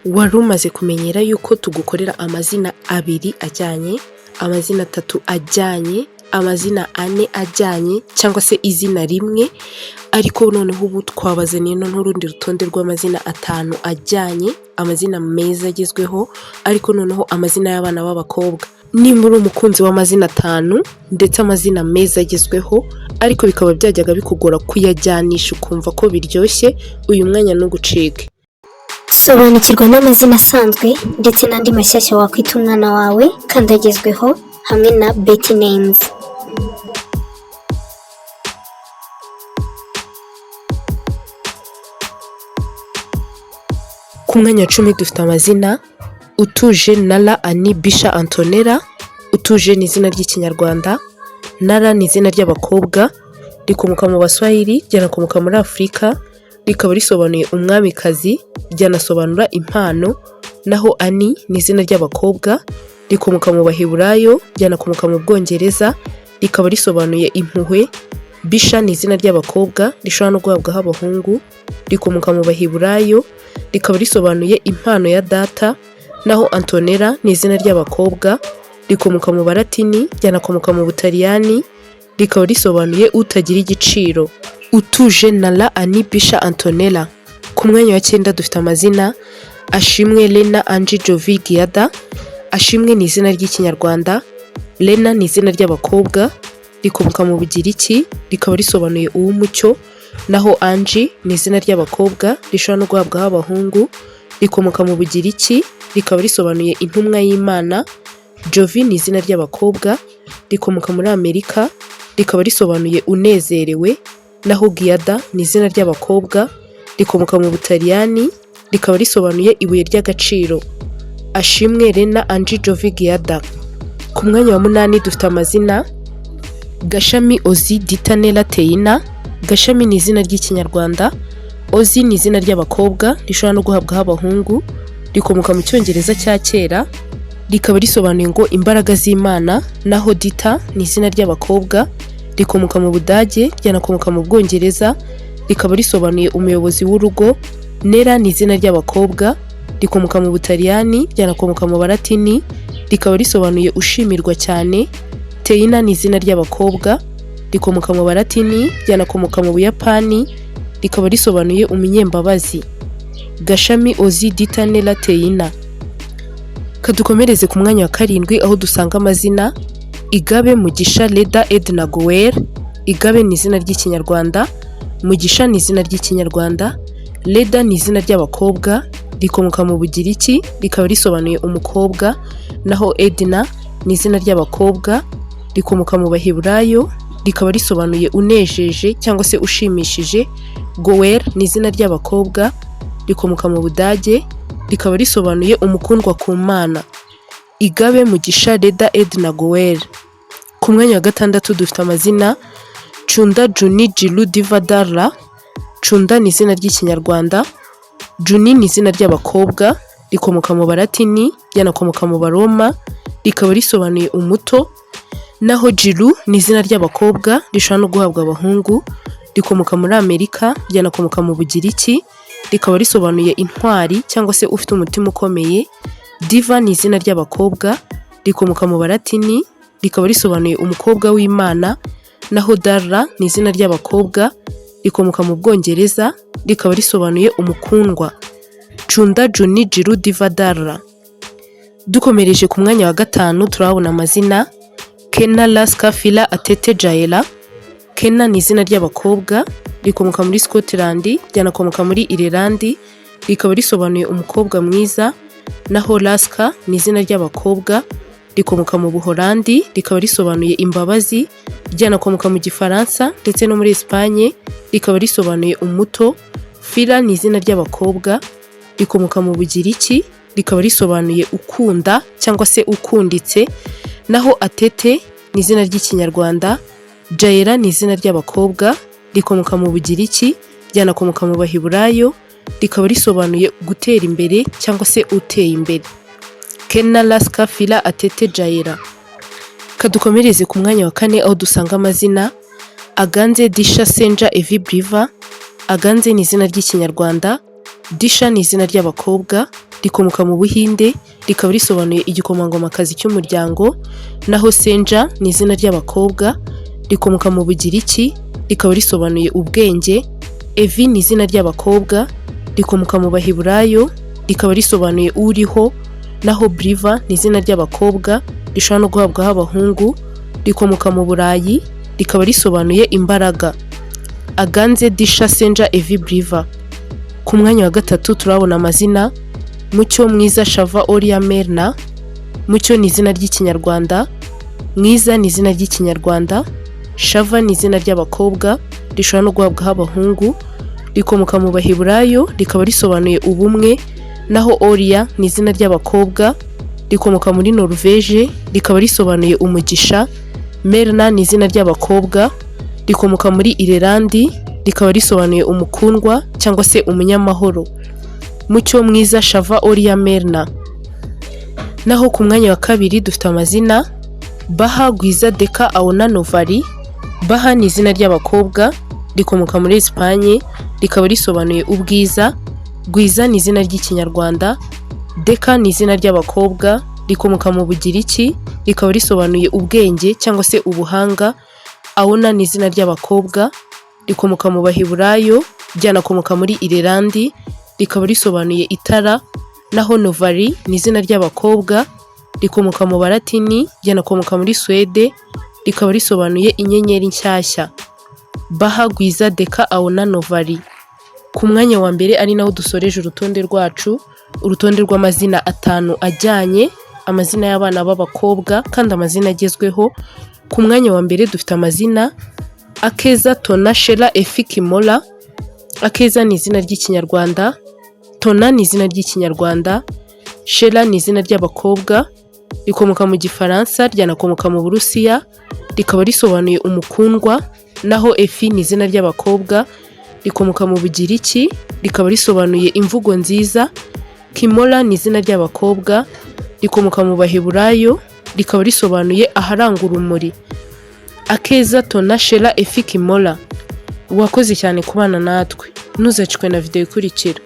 Wari umaze kumenyera yuko tugukorera amazina abiri ajyanye, amazina atatu ajyanye, amazina ane ajyanye cyangwa se izina rimwe, ariko noneho ubu twabazaniye n'urundi rutonde rw'amazina atanu ajyanye, amazina meza agezweho, ariko noneho amazina y'abana b'abakobwa. Nimba uri umukunzi w'amazina atanu ndetse amazina meza agezweho, ariko bikaba byajyaga bikugora kuyajyanisha ukumva ko biryoshye, uyu mwanya ntugucike. Sobanukirwa n'amazina asanzwe ndetse n'andi mashyashya wakwita umwana wawe kandi agezweho hamwe na Betty Names. Ku mwanya wa 10 dufite amazina Utuje Nala Ani Bisha Antonella. Utuje ni izina ry'ikinyarwanda, Nala ni izina ry'abakobwa, rikomoka mu Baswahili, ryanakomoka muri Afurika, rikaba risobanuye umwamikazi, ryanasobanura impano. Naho Ani ni izina ry'abakobwa, rikomoka mu Baheburayo, ryanakomoka mu Bwongereza, rikaba risobanuye impuhwe. Bisha ni izina ry'abakobwa, rishobora no guhabwaho abahungu, rikomoka mu Baheburayo, rikaba risobanuye impano ya data. Naho Antonella ni izina ry'abakobwa, rikomoka mu Balatini, ryanakomoka mu Butaliyani, rikaba risobanuye utagira igiciro. Utuje Nala Ani Bisha Antonella. Ku mwanya wa 9 dufite amazina Ashimwe Lena Angie Jovi Giada. Ashimwe ni izina ry'ikinyarwanda, Lena ni izina ry'abakobwa, rikomoka mu Bugiriki, rikaba risobanuye uw'umucyo. Naho Angie ni izina ry'abakobwa, rishobora no guhabwaho abahungu, rikomoka mu Bugiriki, rikaba risobanuye intumwa y'Imana. Jovi ni izina ry'abakobwa, rikomoka muri Amerika, rikaba risobanuye unezerewe. Naho Giada ni izina ry'abakobwa, rikomoka mu Butaliyani, rikaba risobanuye ibuye ry'agaciro. Ashimwe Lena Angie Jovi Giada. Ku mwanya wa 8 dufite amazina Gashami Ozi Ditanella Teina. Gashami ni izina ry'ikinyarwanda, Ozi ni izina ry'abakobwa, rishobora no guhabwaho abahungu, rikomoka mu Cyongereza cya kera, rikaba risobanuye ngo imbaraga z'Imana. Naho Dita ni izina ry'abakobwa, rikomoka mu Budage, ryanakomoka mu Bwongereza, rikaba risobanuye umuyobozi w'urugo. Nera ni izina ry'abakobwa, rikomoka mu Butaliyani, ryanakomoka mu Balatini, rikaba risobanuye ushimirwa cyane. Teina ni izina ry'abakobwa, rikomoka mu Balatini, ryanakomoka mu Buyapani, rikaba risobanuye umunyembabazi. Gashami Ozi Ditanella Teina. Kadukomereze ku mwanya wa 7 aho dusanga amazina Igabe Mugisha Leda Edna Gower. Igabe ni izina ry'ikinyarwanda, Mugisha ni izina ry'ikinyarwanda, Leda ni izina ry'abakobwa, rikomoka mu Bugiriki, rikaba risobanuye umukobwa. Naho Edna ni izina ry'abakobwa, rikomoka mu Baheburayo, rikaba risobanuye unejeje cyangwa se ushimishije. Gower ni izina ry'abakobwa, rikomoka mu Budage, rikaba risobanuye umukundwa ku Mana. Igabe Mugisha Leda Edna Gower. Ku mwanya wa 6 dufite amazina Chunda Juni Jilu Diva Darla. Chunda ni izina ry'ikinyarwanda, Juni ni izina ry'abakobwa, rikomoka mu Balatini, ryanakomoka mu Baroma, rikaba risobanuye umuto. Naho Jilu ni izina ry'abakobwa, rishobora no guhabwa abahungu, rikomoka muri Amerika, ryanakomoka mu Bugiriki, rikaba risobanuye intwari cyangwa se ufite umutima ukomeye. Diva ni izina ry'abakobwa, rikomoka mu Balatini, rikaba risobanuye umukobwa w'Imana. Naho Darla ni izina ry'abakobwa, rikomoka mu Bwongereza, rikaba risobanuye umukundwa. Chunda Juni Jilu Diva Darla. Dukomereje ku mwanya wa 5 turabona amazina Kena Laska Fila Atete Jaela. Kena ni izina ry'abakobwa, rikomoka muri Scotland, ryanakomoka muri Ireland, rikaba risobanuye umukobwa mwiza. Naho Laska ni izina ry'abakobwa, rikomoka mu Buholandi, rikaba risobanuye imbabazi, ryanakomoka mu Gifaransa ndetse no muri Espagne, rikaba risobanuye umuto. Fila ni izina ry'abakobwa, rikomoka mu Bugiriki, rikaba risobanuye ukunda cyangwa se ukunditse. Naho Atete ni izina ry'ikinyarwanda, Jaela ni izina ry'abakobwa, rikomoka mu Bugiriki, ryanakomoka mu Baheburayo, rikaba risobanuye gutera imbere cyangwa se uteye imbere. Kena Laska Fila Atete Jaela. Kadukomereze ku mwanya wa 4 aho dusanga amazina Aganze Disha Senja Evi Briva. Aganze ni izina ry'ikinyarwanda, Disha ni izina ry'abakobwa rikomoka mu Buhinde, rikaba risobanuye igikomangomakazi cy'umuryango, naho Senja ni izina ry'abakobwa rikomoka mu Bugiriki, rikaba risobanuye ubwenge. Evi ni izina ry'abakobwa rikomoka mu Baheburayo, rikaba risobanuye uriho, naho Briva ni izina ry'abakobwa rishobora no guhabwaho abahungu, rikomoka mu Burayi, rikaba risobanuye imbaraga. Aganze, Disha, Senja, Evi, Briva. Ku mwanya wa gatatu turabona amazina: Mucyo, Mwiza, Shava, Oria, Merna. Mucyo ni izina ry'ikinyarwanda, Mwiza ni izina ry'ikinyarwanda, Shava ni izina ry'abakobwa rishobora no guhabwaho abahungu, rikomoka mu Baheburayo, rikaba risobanuye ubumwe, naho Oria ni izina ry'abakobwa rikomoka muri Norvege, rikaba risobanuye umugisha. Merna ni izina ry'abakobwa rikomoka muri Irelandi, rikaba risobanuye umukundwa cyangwa se umunyamahoro. Mucyo, Mwiza, Shava, Oria, Merna. Naho ku mwanya wa kabiri dufite amazina: Baha, Gwiza, Deka, Aona, Novari. Baha ni izina ry'abakobwa rikomoka muri Espanye, rikaba risobanuye ubwiza. Gwiza ni izina ry'ikinyarwanda, Deka ni izina ry'abakobwa rikomoka mu Bugiriki, rikaba risobanuye ubwenge cyangwa se ubuhanga. Aona ni izina ry'abakobwa rikomoka mu Baheburayo, ryanakomoka muri Irelandi, rikaba risobanuye itara. Naho Novari ni izina ry'abakobwa rikomoka mu Balatini, ryanakomoka muri Suwede, rikaba risobanuye inyenyeri nshyashya. Baha, Gwiza, Deka, Aona, Novari. Ku mwanya wa mbere ari naho dusoreje urutonde rwacu, urutonde rw'amazina 5 ajyanye, amazina y'abana b'abakobwa kandi amazina agezweho. Ku mwanya wa mbere dufite amazina: Akeza, Tona, Shela, Efi, Kimola. Akeza ni izina ry'ikinyarwanda, Tona ni izina ry'ikinyarwanda, Shela ni izina ry'abakobwa rikomoka mu Gifaransa, ryanakomoka mu Burusiya, rikaba risobanuye umukundwa. Naho Efi ni izina ry'abakobwa rikomoka mu Bugiriki, rikaba risobanuye imvugo nziza. Kimola ni izina ry'abakobwa rikomoka mu Baheburayo, rikaba risobanuye aharanga urumuri. Akeza, Tona, Shela, Efi, Kimola. Wakoze cyane kubana natwe, ntuzacikwe na video ikurikira.